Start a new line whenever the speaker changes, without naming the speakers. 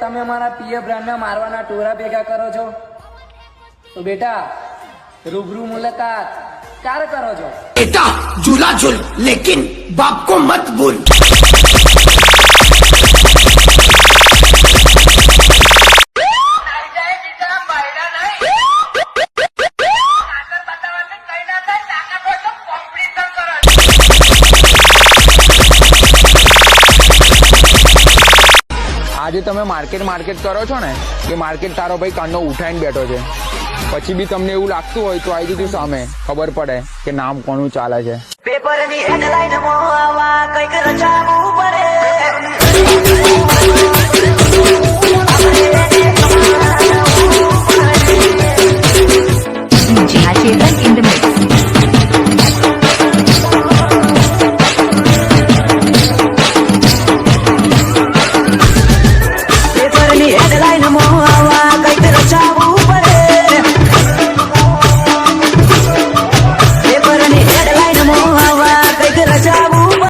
તમે મારા પીએફ બ્રાન્ડના મારવાના ટોરા ભેગા કરો છો તો બેટા રૂબરૂ મુલાકાત ક્યારે કરો છો?
बेटा झूला झूल लेकिन बाप को मत भूल।
આજે તમે માર્કેટ કરો છો ને કે માર્કેટ તારો ભાઈ કાનનો ઉઠાઈને બેઠો છે, પછી બી તમને એવું લાગતું હોય તો આવી જતું સામે, ખબર પડે કે નામ કોનું ચાલે છે.
પેપરની હેડલાઇન મોહવા કઈક રચાવું